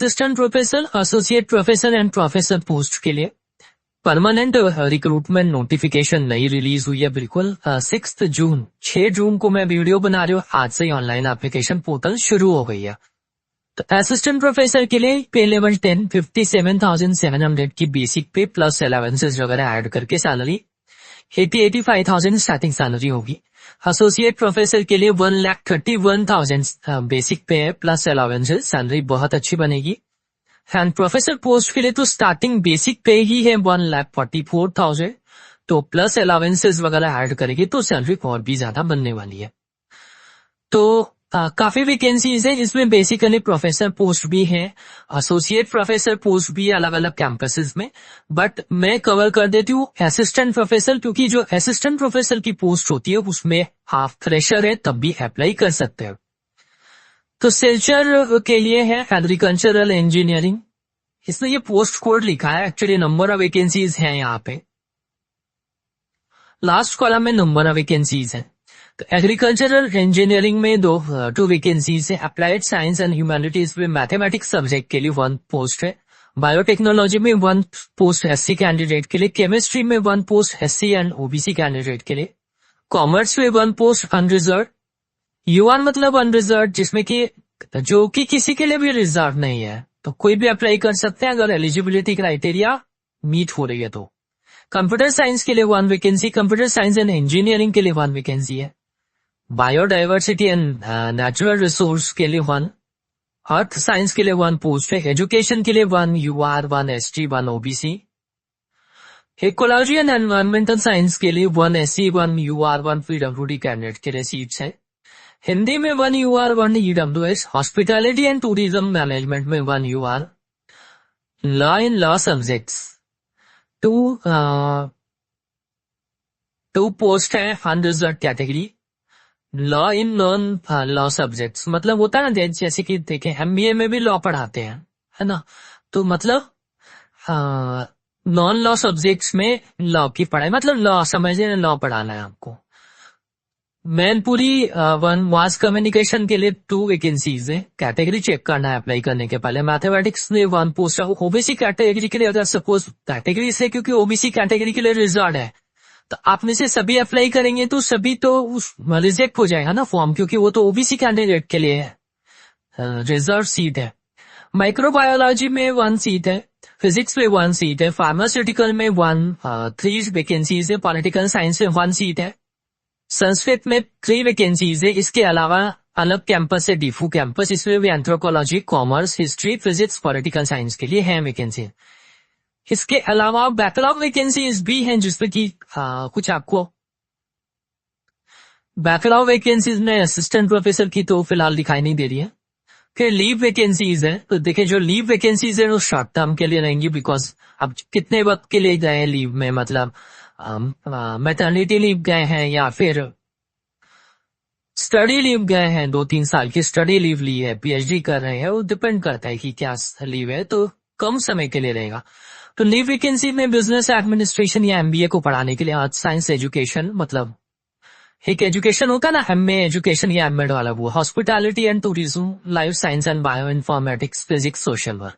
Assistant professor, associate professor and professor post के लिए permanent recruitment notification नई release हुई है बिल्कुल 6 जून। 6 जून को मैं वीडियो बना रही हूँ, आज से ऑनलाइन एप्लीकेशन पोर्टल शुरू हो गई है। तो असिस्टेंट प्रोफेसर के लिए पे लेवल 10 57,700 की बेसिक पे प्लस अलाउंसेस वगैरह ऐड करके सैलरी 85,000 स्टार्टिंग सैलरी होगी। एसोसिएट प्रोफेसर के लिए 1,31,000 बेसिक पे है प्लस अलाउंसेस, सैलरी बहुत अच्छी बनेगी। एंड प्रोफेसर पोस्ट के लिए तो स्टार्टिंग बेसिक पे ही है 1,44,000, तो प्लस अलाउंसेस वगैरह ऐड करेगी तो सैलरी और भी ज्यादा बनने वाली है। तो काफी वैकेंसीज है, इसमें बेसिकली प्रोफेसर पोस्ट भी है, एसोसिएट प्रोफेसर पोस्ट भी है अलग अलग कैंपसेस में, बट मैं कवर कर देती हूँ असिस्टेंट प्रोफेसर, क्योंकि जो असिस्टेंट प्रोफेसर की पोस्ट होती है उसमें हाफ फ्रेशर है तब भी अप्लाई कर सकते हैं। तो सिलचर के लिए है एग्रीकल्चरल इंजीनियरिंग, इसमें ये पोस्ट कोड लिखा है, एक्चुअली नंबर ऑफ वैकेंसीज है यहाँ पे, लास्ट कॉलम में नंबर ऑफ वैकेंसीज है। तो एग्रीकल्चरल इंजीनियरिंग में टू वैकेंसीज है, अप्लाइड साइंस एंड ह्यूमैनिटीज में मैथमेटिक्स सब्जेक्ट के लिए 1 पोस्ट है, बायोटेक्नोलॉजी में 1 पोस्ट एससी कैंडिडेट के लिए, केमिस्ट्री में 1 post SC and OBC candidate के लिए, कॉमर्स में 1 पोस्ट अनरिजर्व, यूआर मतलब अनरिजर्व जिसमें कि जो कि किसी के लिए भी रिजर्व नहीं है, तो कोई भी अप्लाई कर सकते हैं अगर एलिजिबिलिटी क्राइटेरिया मीट हो रही है तो। कंप्यूटर साइंस के लिए 1 vacancy, computer science and engineering के लिए 1 वैकेंसी है, बायोडाइवर्सिटी एंड नेचुरल रिसोर्स के लिए 1, अर्थ साइंस के लिए 1 पोस्ट है, एजुकेशन के लिए 1 UR, 1 ST, 1 OBC, ecology and environmental science के लिए 1 एससी, 1 यूआर, 1 पीडब्ल्यूडी कैंडिडेट के लिए सीट्स है, हिंदी में 1 UR, 1 EWS, hospitality and tourism management में 1 UR, law in law subjects 2 post है unreserved category, law in non law subjects, मतलब होता है ना जैसे कि देखें एमबीए में भी लॉ पढ़ाते हैं, है ना, तो मतलब नॉन लॉ सब्जेक्ट्स में लॉ की पढ़ाई, मतलब लॉ समझे, लॉ पढ़ाना है आपको। मैनपुरी 1 मास कम्युनिकेशन के लिए 2 वैकेंसीज है, कैटेगरी चेक करना है अप्लाई करने के पहले। मैथमेटिक्स में 1 पोस्ट है, ओबीसी कैटेगरी के लिए, अगर सपोज कैटेगरी से, क्योंकि ओबीसी कैटेगरी के लिए रिजर्व है, तो आप में से सभी अप्लाई करेंगे तो सभी तो उस रिजेक्ट हो जाएगा ना फॉर्म, क्योंकि वो तो ओबीसी कैंडिडेट के लिए है, रिजर्व सीट है। माइक्रोबायोलॉजी में 1 सीट है, फिजिक्स में 1 सीट है, फार्मास्यूटिकल में 3 वैकेंसीज है, पॉलिटिकल साइंस में 1 सीट है, संस्कृत में 3 वैकेंसीज है। इसके अलावा अलग कैंपस है डीफू कैंपस, इसमें भी anthropology, commerce, history, physics, political science के लिए है वैकेंसी। इसके अलावा बैकलॉग वैकेंसीज भी हैं जिसमें कि कुछ आपको बैकलॉग वैकेंसीज में असिस्टेंट प्रोफेसर की तो फिलहाल दिखाई नहीं दे रही है। फिर लीव वैकेंसीज है, तो देखिए जो लीव वैकेंसीज है वो शॉर्ट टर्म के लिए रहेंगी, बिकॉज अब कितने वक्त के लिए गए हैं लीव में, मतलब मैटरनिटी लीव गए हैं या फिर स्टडी लीव गए हैं, 2-3 साल की स्टडी लीव ली है, पीएचडी कर रहे हैं, वो डिपेंड करता है कि क्या लीव है, तो कम समय के लिए रहेगा। तो लीव वैकेंसी में बिजनेस एडमिनिस्ट्रेशन या एमबीए को पढ़ाने के लिए, आर्ट साइंस एजुकेशन, मतलब एक एजुकेशन होगा ना एमए एजुकेशन या एमएड वाला, वो hospitality and tourism, life science and bio informatics, physics, social work.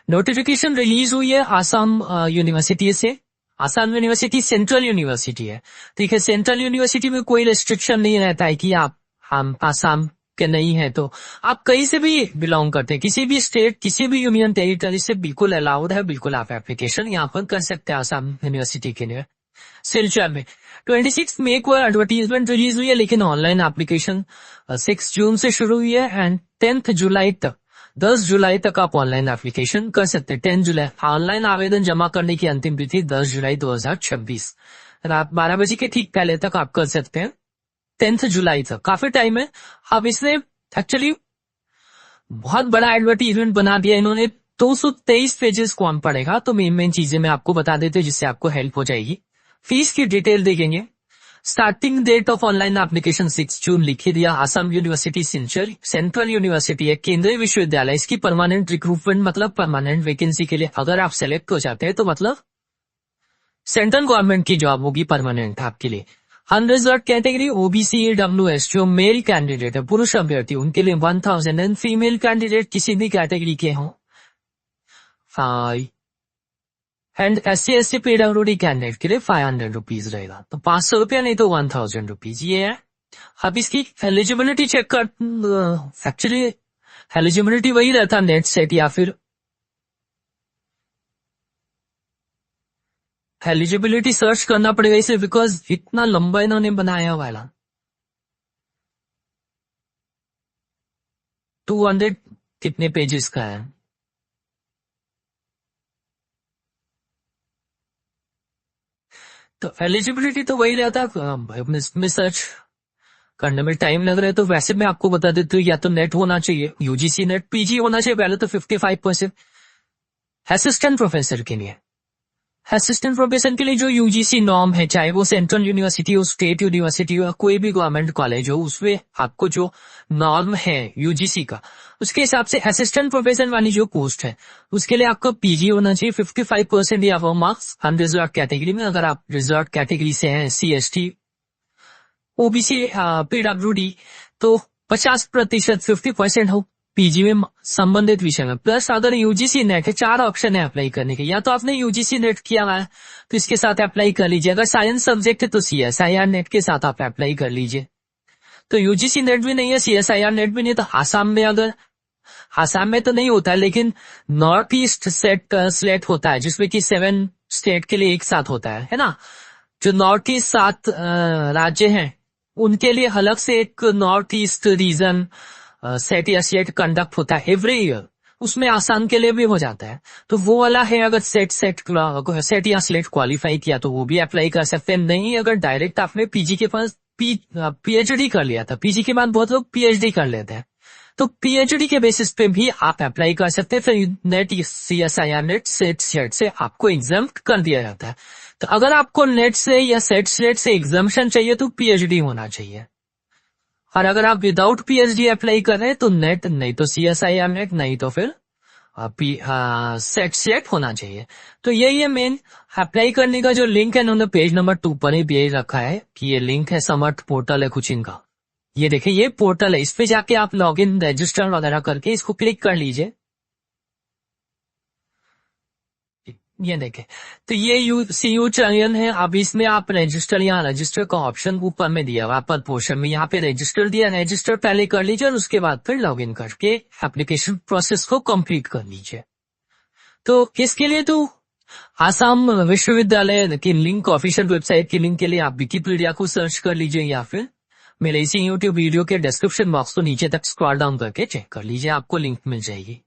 Notification release हुई है आसाम यूनिवर्सिटी से, आसाम यूनिवर्सिटी सेंट्रल यूनिवर्सिटी है, ठीक है। सेंट्रल यूनिवर्सिटी में कोई रेस्ट्रिक्शन नहीं रहता है कि आप हम आसाम के नहीं है, तो आप कहीं से भी बिलोंग करते हैं, किसी भी स्टेट, किसी भी यूनियन टेरिटरी से बिल्कुल अलाउड है, बिल्कुल आप एप्लीकेशन यहाँ पर कर सकते हैं आसाम यूनिवर्सिटी के लिए। सिलचर में 26 मई को एडवर्टीजमेंट रिलीज हुई है, लेकिन ऑनलाइन एप्लीकेशन 6 जून से शुरू हुई है एंड 10 जुलाई तक, 10 जुलाई तक आप ऑनलाइन एप्लीकेशन कर सकते हैं। 10 जुलाई ऑनलाइन आवेदन जमा करने की अंतिम तिथि 10 जुलाई 2026 रात 12 बजे के ठीक पहले तक आप कर सकते हैं, 10 जुलाई तक काफी टाइम है। अब इसने एक्चुअली बहुत बड़ा एडवर्टीजमेंट बना दिया इन्होंने, 223 पेजेस कौन पढ़ेगा, तो मेन चीजें मैं आपको बता देते हैं जिससे आपको हेल्प हो जाएगी। फीस की डिटेल देखेंगे, starting date of online application 6 June लिखी दिया। Assam university Silchar central university है, केंद्रीय विश्वविद्यालय, इसकी परमानेंट रिक्रूटमेंट, मतलब परमानेंट वैकेंसी के लिए अगर आप सेलेक्ट हो जाते हैं तो मतलब सेंट्रल गवर्नमेंट की जॉब होगी परमानेंट आपके लिए। अनरिजर्व कैटेगरी ओबीसी ईडब्ल्यूएस, जो मेल कैंडिडेट है, पुरुष अभ्यर्थी, उनके लिए 1000 एंड फीमेल कैंडिडेट किसी भी कैटेगरी के हों एंड SC PWD कैंडिडेट के लिए 500 रुपीज रहेगा, तो 500 रुपया नहीं तो 1000 रुपीज ये है। अब इसकी एलिजिबिलिटी चेक कर, एक्चुअली एलिजिबिलिटी वही रहता नेट सेट या फिर एलिजिबिलिटी सर्च करना पड़ेगा इसे, बिकॉज इतना लंबा इन्होंने बनाया वाला 200 कितने पेजेस का है। तो एलिजिबिलिटी तो वही रहता है, सर्च करने में टाइम लग रहा है तो वैसे मैं आपको बता देती हूँ, या तो नेट होना चाहिए, UGC नेट, PG होना चाहिए पहले तो 55%। असिस्टेंट प्रोफेसर के लिए, असिस्टेंट प्रोफेसर के लिए जो UGC नॉर्म है, चाहे वो सेंट्रल यूनिवर्सिटी हो, स्टेट यूनिवर्सिटी हो, कोई भी गवर्नमेंट कॉलेज हो, उसमें आपको जो नॉर्म है UGC का, उसके हिसाब से असिस्टेंट प्रोफेसर वाली जो पोस्ट है उसके लिए आपका PG होना चाहिए 55% या वो मार्क्स अनरिजर्व कैटेगरी में। अगर आप रिजर्व कैटेगरी से हैं, SC ST OBC PWD, तो 50% 50% हो PG में संबंधित विषय में। प्लस अगर UGC नेट है, 4 ऑप्शन है अप्लाई करने के, या तो आपने UGC नेट किया हुआ है तो इसके साथ अप्लाई कर लीजिए, अगर साइंस सब्जेक्ट है तो CSIR नेट के साथ आप अप्लाई कर लीजिए। तो UGC नेट भी नहीं है, CSIR नेट भी नहीं, तो आसाम में, अगर आसाम में तो नहीं होता है लेकिन नॉर्थ ईस्ट सेट स्लेट होता है जिसमें कि 7 स्टेट के लिए एक साथ होता है ना। जो नॉर्थ ईस्ट 7 राज्य हैं उनके लिए अलग से एक नॉर्थ ईस्ट रीजन सेट या सेट कंडक्ट होता है एवरी ईयर, उसमें आसाम के लिए भी हो जाता है। तो वो वाला है, अगर सेट या स्लेट क्वालिफाई किया तो वो भी अप्लाई कर सकते हैं। नहीं, अगर डायरेक्ट आपने PG के पास PhD कर लिया था, PG के बाद बहुत लोग PhD कर लेते हैं, तो PhD के बेसिस पे भी आप अप्लाई कर सकते हैं। फिर नेट CSIR नेट सेट से आपको एग्जाम कर दिया जाता है। तो अगर आपको नेट से या सेट से एग्जामेशन चाहिए तो PhD होना चाहिए, और अगर आप विदाउट PhD अप्लाई कर रहे हैं तो नेट नहीं तो CSIR नेट नहीं तो फिर सेट होना चाहिए। तो यही है मेन अप्लाई करने का जो लिंक है, उन्होंने पेज नंबर 2 पर ही भेज रखा है कि ये लिंक है, समर्थ पोर्टल है कुछ इनका, ये देखिए ये पोर्टल है, इस पे जाके आप लॉगिन रजिस्टर वगैरह करके इसको क्लिक कर लीजिए। ये देखें, तो ये CU चयन है। अब इसमें आप रजिस्टर, यहाँ रजिस्टर का ऑप्शन ऊपर में दिया हुआ पद पोर्शन में, यहाँ पे रजिस्टर दिया, रजिस्टर पहले कर लीजिए और उसके बाद फिर लॉगिन करके एप्लीकेशन प्रोसेस को कंप्लीट कर लीजिए। तो किसके लिए, तो आसाम विश्वविद्यालय की लिंक, ऑफिशियल वेबसाइट की लिंक के लिए आप विकिपीडिया को सर्च कर लीजिए, या फिर मेरे इसी यूट्यूब वीडियो के डिस्क्रिप्शन बॉक्स को नीचे तक स्क्रॉल डाउन करके चेक कर लीजिए, आपको लिंक मिल जाएगी।